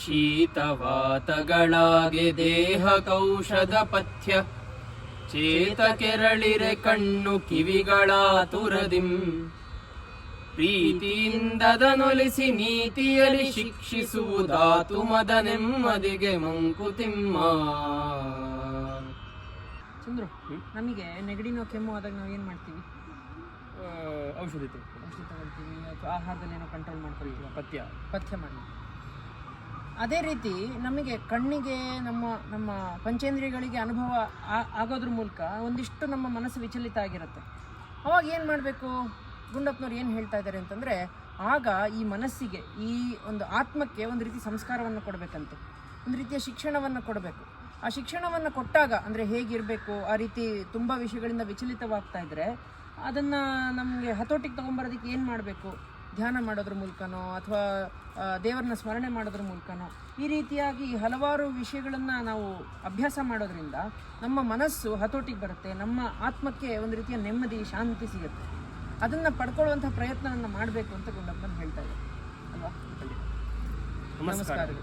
ಶೀತವಾತಗಳಾಗೆ ದೇಹಕೌಷಧ ಪಥ್ಯ ಚೇತ ಕೆರಳಿರೆ ಕಣ್ಣು ಕಿವಿಗಳಾತುರದಿಂ ಪ್ರೀತಿಯಿಂದದನೊಲಿಸಿ ನೀತಿಯಲ್ಲಿ ಶಿಕ್ಷಿಸುವುದಾತು ಮದ ನೆಮ್ಮದಿಗೆ ಮಂಕುತಿಮ್ಮ. ಚಂದ್ರು, ನಮಗೆ ನೆಗಡಿನೋ ಕೆಮ್ಮು ಆದಾಗ ನಾವು ಏನು ಮಾಡ್ತೀವಿ? ಔಷಧಿ ತಗೊಳ್ತೀವಿ ಅಥವಾ ಆಹಾರದಲ್ಲಿ ಏನೋ ಕಂಟ್ರೋಲ್ ಮಾಡ್ಕೊಳ್ತೀವಿ, ಪಥ್ಯ ಮಾಡಿ. ಅದೇ ರೀತಿ ನಮಗೆ ಕಣ್ಣಿಗೆ ನಮ್ಮ ಪಂಚೇಂದ್ರಿಯಗಳಿಗೆ ಅನುಭವ ಆಗೋದ್ರ ಮೂಲಕ ಒಂದಿಷ್ಟು ನಮ್ಮ ಮನಸ್ಸು ವಿಚಲಿತ ಆಗಿರುತ್ತೆ. ಅವಾಗ ಏನು ಮಾಡಬೇಕು? ಗುಂಡಪ್ಪನವ್ರು ಏನು ಹೇಳ್ತಾ ಇದ್ದಾರೆ ಅಂತಂದರೆ, ಆಗ ಈ ಮನಸ್ಸಿಗೆ, ಈ ಒಂದು ಆತ್ಮಕ್ಕೆ ಒಂದು ರೀತಿ ಸಂಸ್ಕಾರವನ್ನು ಕೊಡಬೇಕಂತೆ, ಒಂದು ರೀತಿಯ ಶಿಕ್ಷಣವನ್ನು ಕೊಡಬೇಕು. ಆ ಶಿಕ್ಷಣವನ್ನು ಕೊಟ್ಟಾಗ ಅಂದರೆ ಹೇಗಿರಬೇಕು, ಆ ರೀತಿ ತುಂಬ ವಿಷಯಗಳಿಂದ ವಿಚಲಿತವಾಗ್ತಾ ಇದ್ದರೆ ಅದನ್ನು ನಮಗೆ ಹತೋಟಿಗೆ ತೊಗೊಂಬರೋದಕ್ಕೆ ಏನು ಮಾಡಬೇಕು? ಧ್ಯಾನ ಮಾಡೋದ್ರ ಮೂಲಕನೋ ಅಥವಾ ದೇವರನ್ನ ಸ್ಮರಣೆ ಮಾಡೋದ್ರ ಮೂಲಕನೋ ಈ ರೀತಿಯಾಗಿ ಹಲವಾರು ವಿಷಯಗಳನ್ನು ನಾವು ಅಭ್ಯಾಸ ಮಾಡೋದ್ರಿಂದ ನಮ್ಮ ಮನಸ್ಸು ಹತೋಟಿಗೆ ಬರುತ್ತೆ, ನಮ್ಮ ಆತ್ಮಕ್ಕೆ ಒಂದು ರೀತಿಯ ನೆಮ್ಮದಿ, ಶಾಂತಿ ಸಿಗುತ್ತೆ. ಅದನ್ನು ಪಡ್ಕೊಳ್ಳುವಂಥ ಪ್ರಯತ್ನವನ್ನು ಮಾಡಬೇಕು ಅಂತ ಗುಂಡಪ್ಪನ ಹೇಳ್ತಾ ಇದ್ದಾರೆ ಅಲ್ವಾ? ನಮಸ್ಕಾರಗಳು.